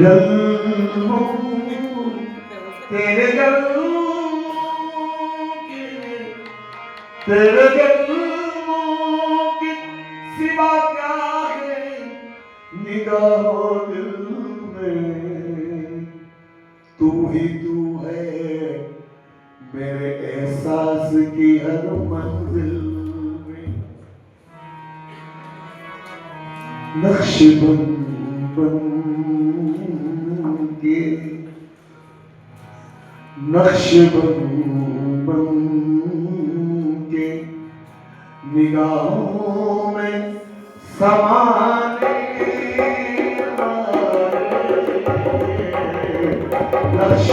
जन्मों तेरे जन्मों की सिवा क्या है निगाहों दिल में। तू ही तू है मेरे एहसास की हर मंजिल में। नक्श बन बन के नक्श बन बन के निगाहों में समाने वाले नक्श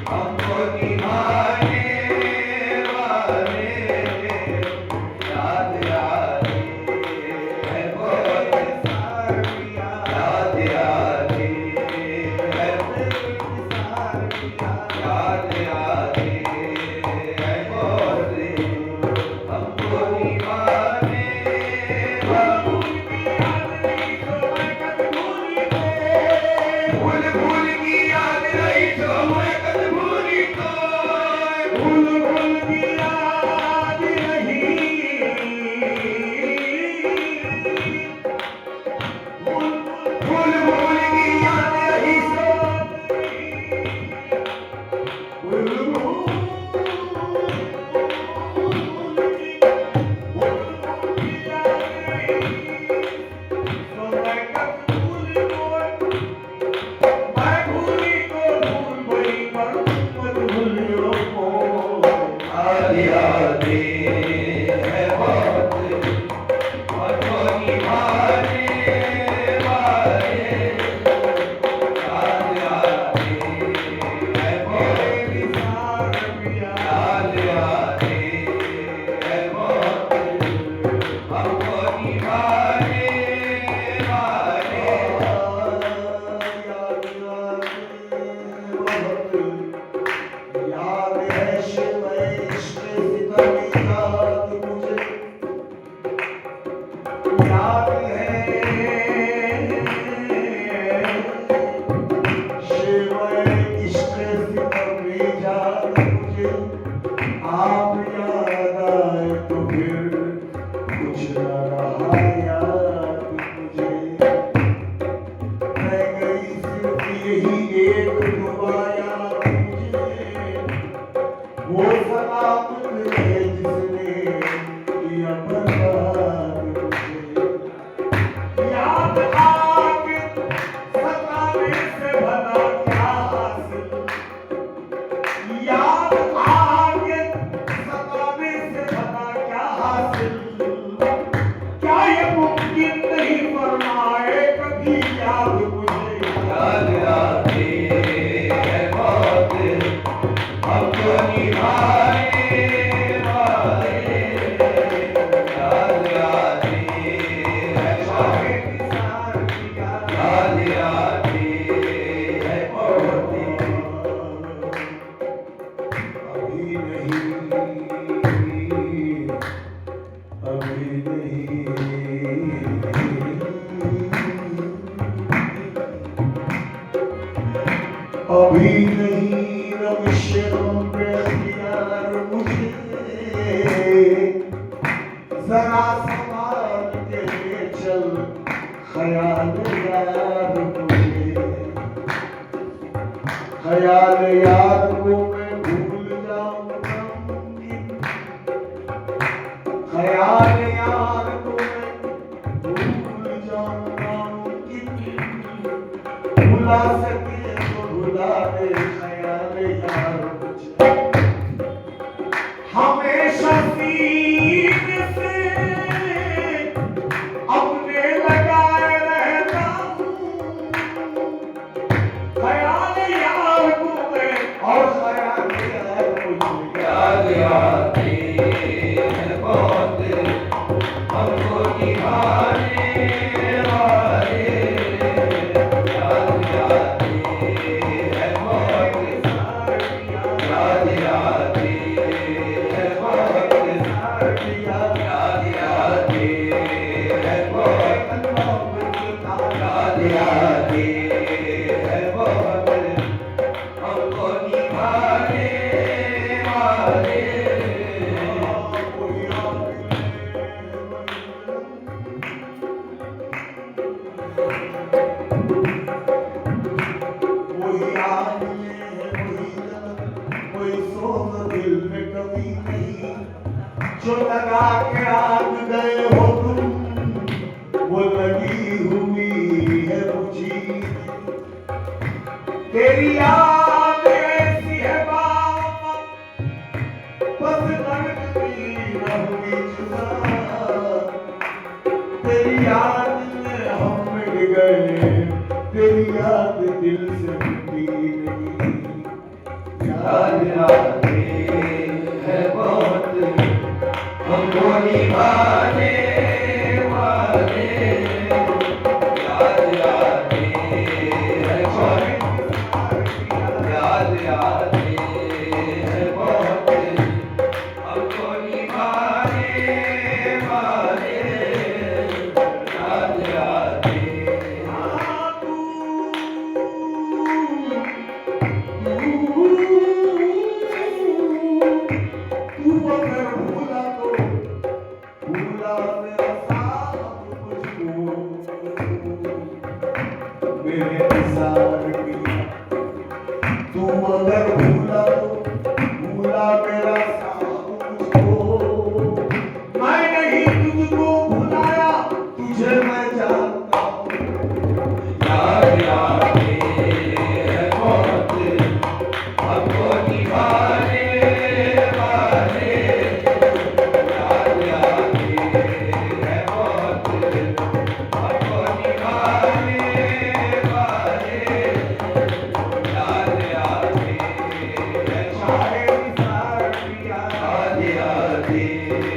हमको निभाने वाले याद आते हैं बहुत सारियां, याद आते हैं याद आते हैं बहुत, हमको निभाने भूल भूल की याद नहीं तो मैं कद भूली तो, भूल भूल की याद नहीं, भूल भूल भूल की याद नहीं तो, भूल याद आते हैं बहुत, हमको निभाने वाले याद आते हैं बहुत, याद आते हैं बहुत, हमको निभाने वाले याद है शिव इश्क़ सितमी याद मुझे, याद है शिव इश्क़ सितमी याद मुझे, आप याद आए तो फिर कुछ न रहा याद मुझे, रह गई सिर्फ यही एक दुआ याद मुझे, वो सलामत है जिसने किया बर्बाद मुझे, याद आके सताने से भला क्या हासिल, याद आके सताने से भला क्या हासिल, क्या ये मुमकिन नहीं फरमाए कभी याद मुझे, याद आते हैं बहुत, हमको निभाने वाले याद आते हैं बहुत, याद आते हैं बहुत, अभी नहीं, अभी नहीं, अभी नहीं रविश पे अख्तियार मुझे, जरा संभाल के ले चल ख्याल यार मुझे, ख्याल यार को मैं भूल जाऊंगा मुमकिन, ख्याल यार को मैं भूल जाऊंगा मुमकिन, भुला सके तो भुला दे ख्याल यार मुझे, हमेशा सीने से अपने लगाए रहता हूँ, ख्याल यार को मैं और ख्याल यार मुझे, याद आते हैं बहुत, हमको निभाने वाले याद आते हैं बहुत, याद आते हैं बहुत, याद आते हैं बहुत, याद आते हैं बहुत, हमको निभाने वाले वही याद है वही दर्द, कोई सोच दिल में कभी नहीं, जो लगा के आग गए हो तुम, वो लगी हुई है मुझी, तेरी याद ऐसी है बाबा, बस लगती न हुई जुदा, तेरी याद में हम मिट गए, तेरी याद दिल से मिटी नहीं, याद आते हैं बहुत हमको निभाने वाले, याद आते हैं बहुत, याद आते हैं बहुत हमको निभाने वाले, याद आते तू अगर भूला तो भूला मेरा साथ मुझको, मेरे निसार किया। तू अगर भूला तो भूला मेरा साथ मुझको, मैं नहीं तुझको भुलाया, तुझे मैं जानता हूँ। याद आते हैं बहुत हमको निभाने वाले, याद आते हैं बहुत हमको निभाने वाले, याद आते हैं चाहे निसार किया, याद आते हैं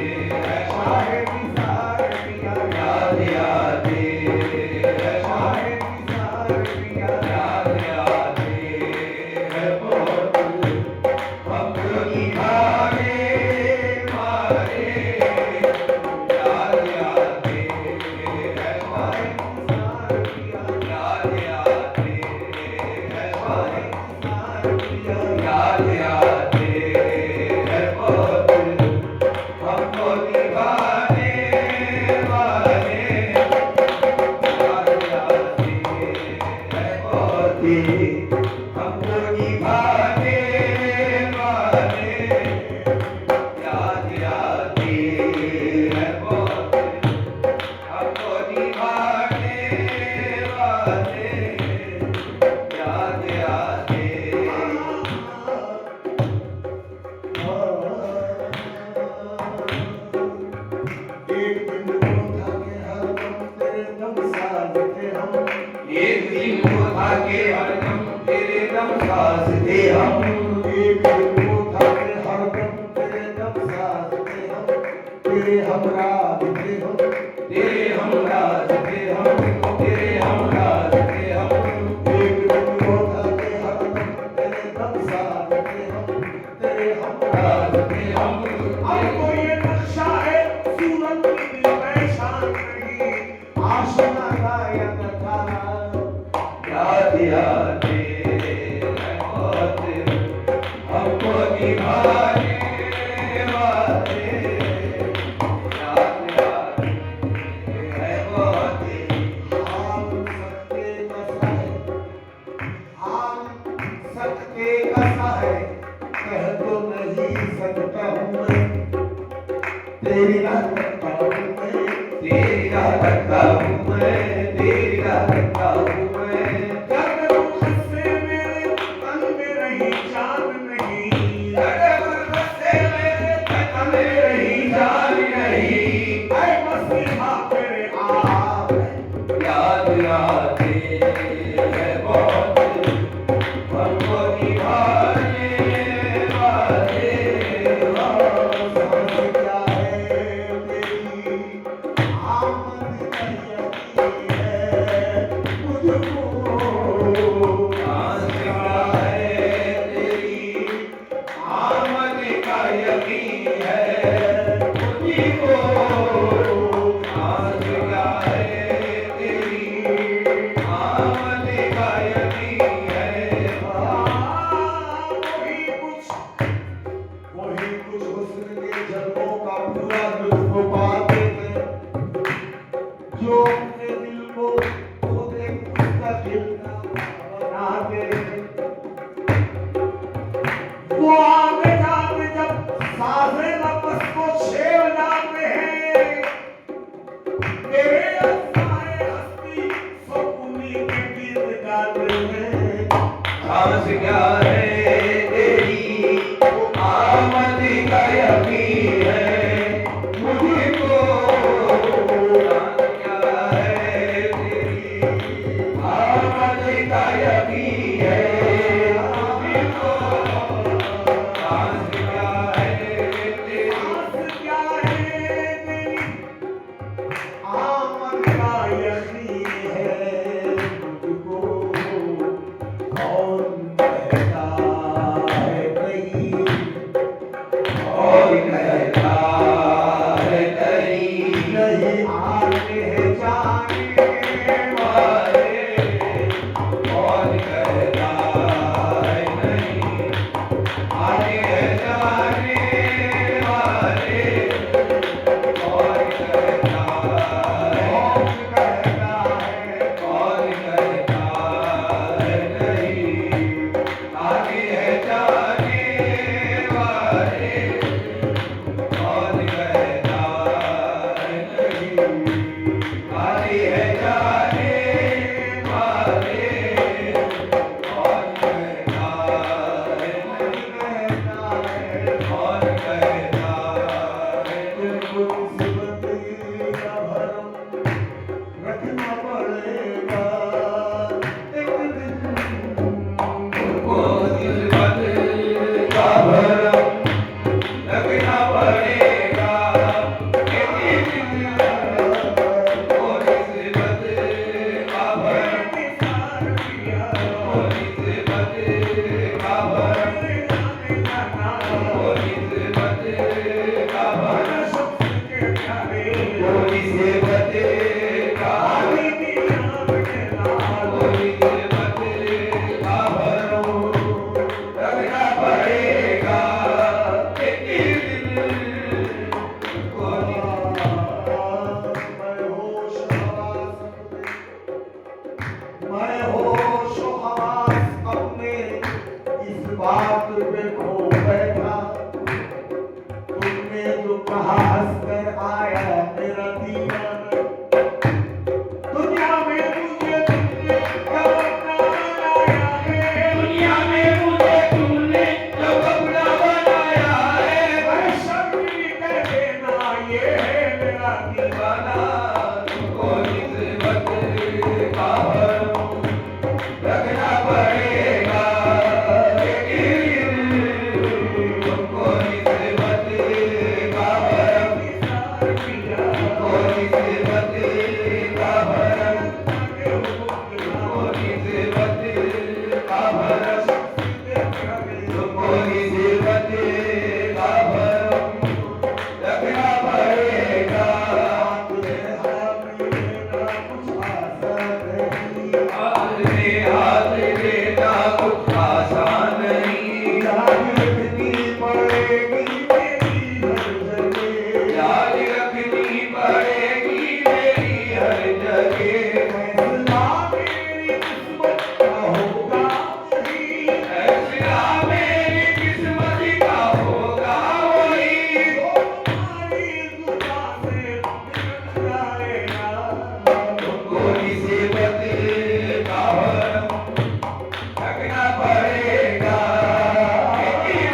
चाहे निसार किया, याद आते हैं चाहे निसार किया। याद आते हैं बहुत हमको निभाने वाले, याद आते हैं बहुत, याद आते हैं बहुत, याद आते हैं बहुत हमको निभाने वाले, याद आते हैं बहुत हमको निभाने वाले, याद आते हैं बहुत हमको निभाने वाले, याद आते एक दिन वो था कि हरदम तेरे दम साथ थे हम, एक दिन वो था कि हरदम तेरे दम साथ थे हम, एक दिन वो था कि हरदम तेरे दम साथ थे हम, तेरे हमराह थे हम, तेरे हमराह थे हम, तेरे हमराह थे हम, एक दिन वो था कि हरदम तेरे दम साथ थे हम, तेरे हमराह थे हम। आपको ये नक्शा है सूरत की दिल में शान नहीं, आशिना गायक था। याद आते हैं बहुत हमको निभाने वाले, याद आते हैं बहुत हाल सकते कसा है, कह तो नहीं सकता हूँ मैं, तेरी राह करता हूँ मैं, तेरी राह करता हूँ मैं, तेरी राह करता हूँ मैं, दर्द मुझसे मेरे तन में रही जान नहीं, से मेरे तन में रही जान नहीं, ऐ मसीहा मेरे आप, याद आते हैं बहुत हमको निभाने वाले, समझ क्या है तेरी आमद नहीं है मुझको, आशिका है तेरी और कहता है नहीं नहीं आते हैं जाने वाले और कहता है नहीं आगे है जाने वाले और कहता है और कहता है नहीं आगे है जाने वाले और कहता है नहीं आगे है जाने वाले और कहता है नहीं और कहता है रखना पड़ेगा एक दिन वो किस्मत का भरम रखना पड़ेगा एक दिन वो किस्मत का भरम वो किस्मत का भरम वो किस्मत का भरम वो किस्मत का वो किस्मत का भरम रखना पड़ेगा एक दिन वो मैं होश हवास अपने इस बात पे खो बैठा तुमने जो कहा हंसकर आया मेरा दीवाना दुनिया में मुझे तुमने कब बनाया है दुनिया में मुझे तुमने जो अपना बनाया है मैं शर्मी कह देना ये है मेरा दीवाना तुमको किस्मत का भरम रखना पड़ेगा एक दिन तुमको किस्मत का भरम तुमको किस्मत का भरम तुमको किस्मत का भरम तुमको किस्मत का भरम रखना पड़ेगा हाथ लेना कुछ आसान नहीं याद रखनी पड़ेगी मेरी हर जगह फैसला मेरी किस्मत का होगा वही तुमको किस्मत का भरम रखना पड़ेगा एक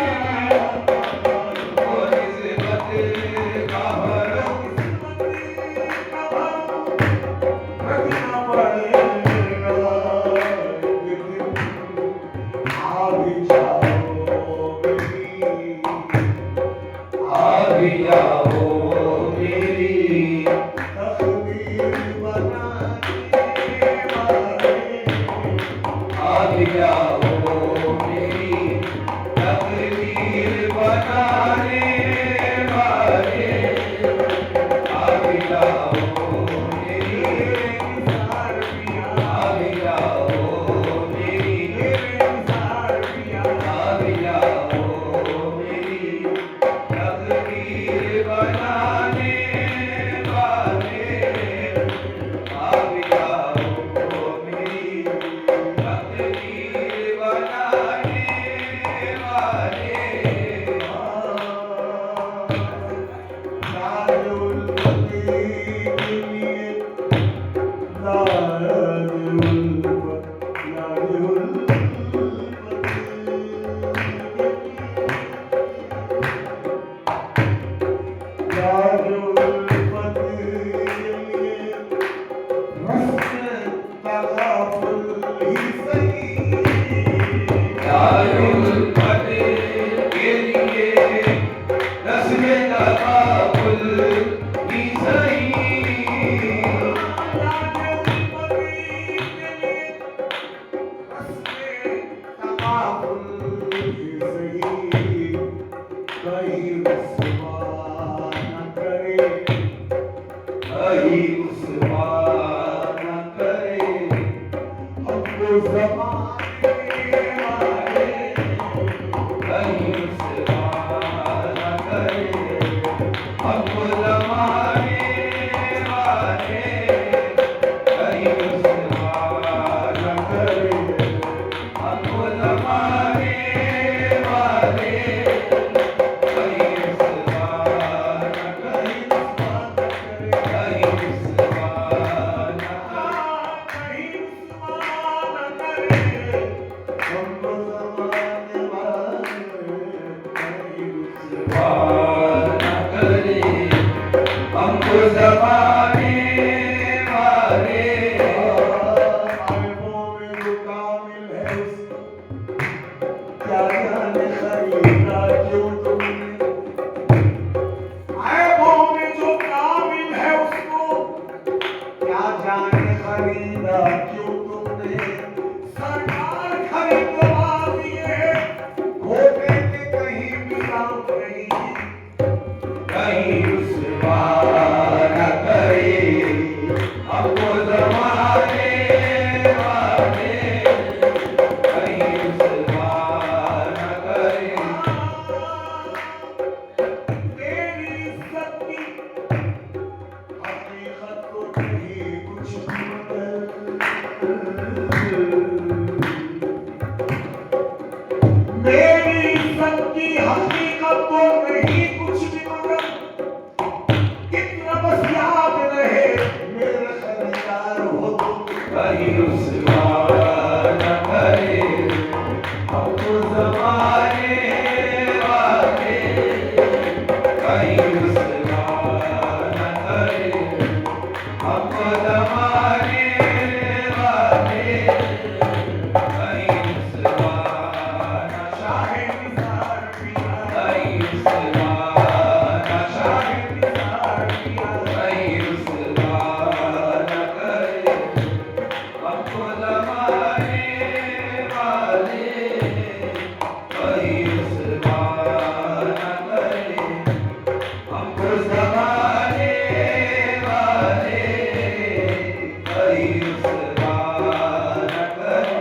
कहीं रुसवा न करे हमको जमाने वाले, कहीं रुसवा न करे हमको जमाने वाले, कहीं रुसवा न करे, कहीं रुसवा न करे हमको जमाने वाले। क्या जाने खरीदा क्यों तुमने, ऐबों में जो काबिल है उसको क्या जाने खरीदा क्यों तुमने। सरकार खरीदवा दिए घोटे के कहीं मिलाप नहीं, कहीं रुसवा न करे हमको जमाने वाले, कहीं रुसवा न करे तेरी इज्जत की हकीकत को नहीं कुछ भी मगर, मेरी इज्जत की हकीकत को नहीं कुछ भी मगर, इतना बस याद रहे मेरे खरीदार हो तुम। कहीं रुसवा न करे हमको जमाने वाले, कहीं रुसवा न करे हमको जमाने वाले, कहीं रुसवा न चाहे निसार पिया, कहीं रुसवा न चाहे निसार पिया, कहीं रुसवा न करे हमको जमाने वाले, कहीं रुसवा न करे हमको जमाने वाले, कहीं रुसवा न करे।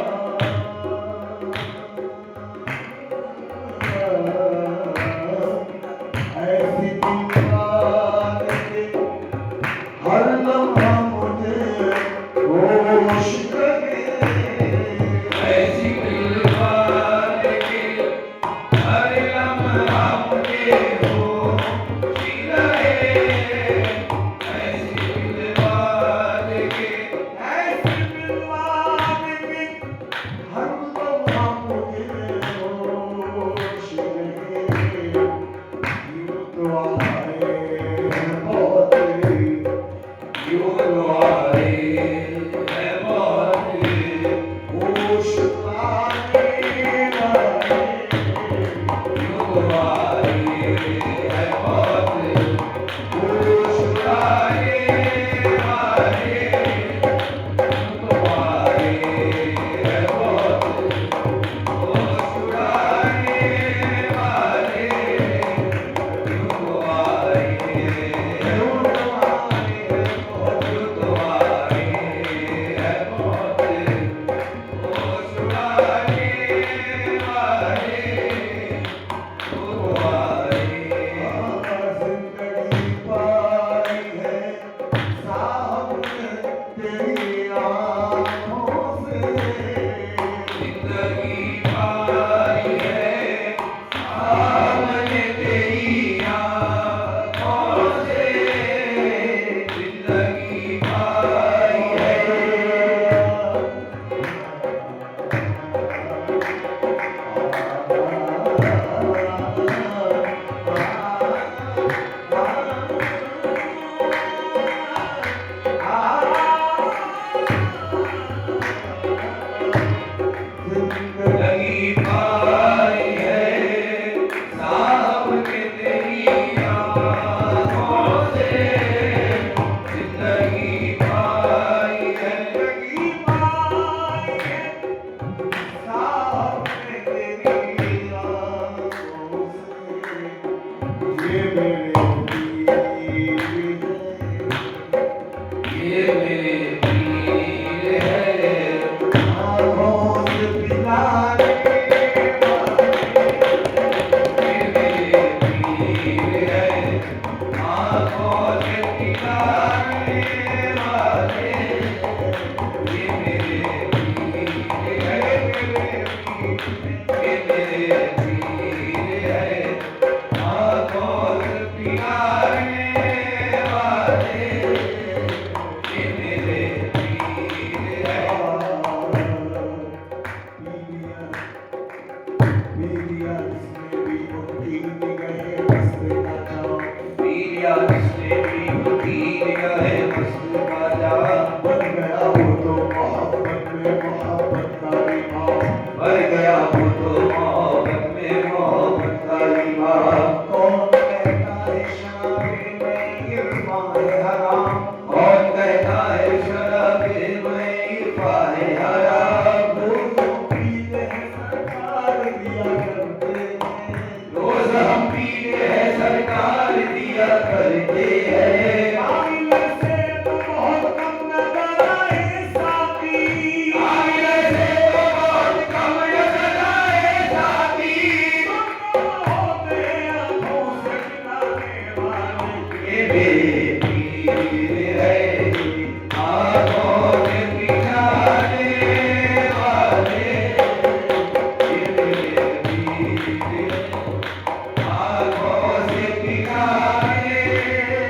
आँखों से पिघाने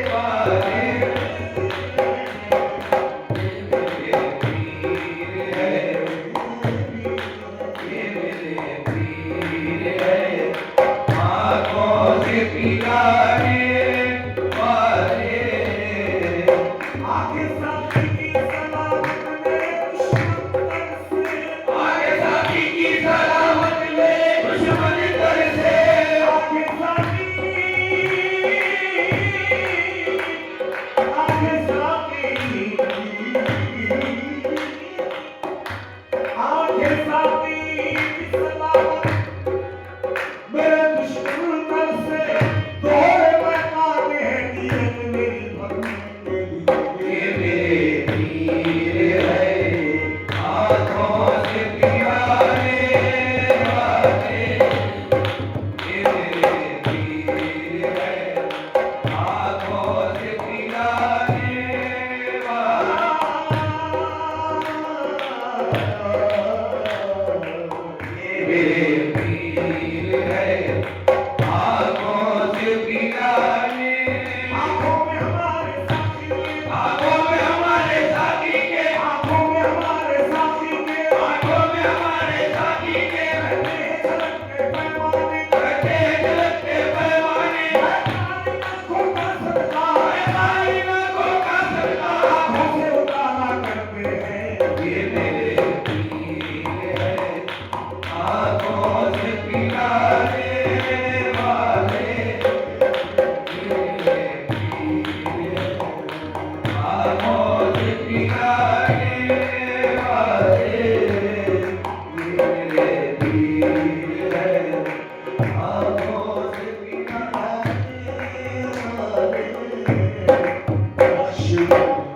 वाले ये मेरे पीर है, ये मेरे पीर है, आँखों से पिघाने वाले। आगे साथी की सलामत में दुश्मन से, आगे साथी की सलामत में दुश्मन कर से, आगे साथी, आगे साथी, आगे साथी की सलामत मेरे दुश्मन से दोहरे पैमाने हैं दिए मेरी भक्ति के ये लिए। मेरे पीर है, आँखों से पिघाने वाले। ये मेरे पीर है, आँखों से पिघाने वाले। ये मेरे पीर है, आँखों से पिघाने। आँखों में हमारे साथी के, आँखों में हमारे साथी के, आँखों में हमारे साथी के, आँखों में हमारे साथी के रहते हैं झलकते पैमाने, रहते हैं झलकते पैमाने। आँखों का सदका, हमारी आँखों का सदका, आँखों से उतारा करते हैं। ये मेरे पीर है, आँखों से पिघाने वाले। ये मेरे पीर है, आँखों से पिघाने वाले। ये मेरे पीर है, आँखों से पिघाने वाले। आशीर्वाद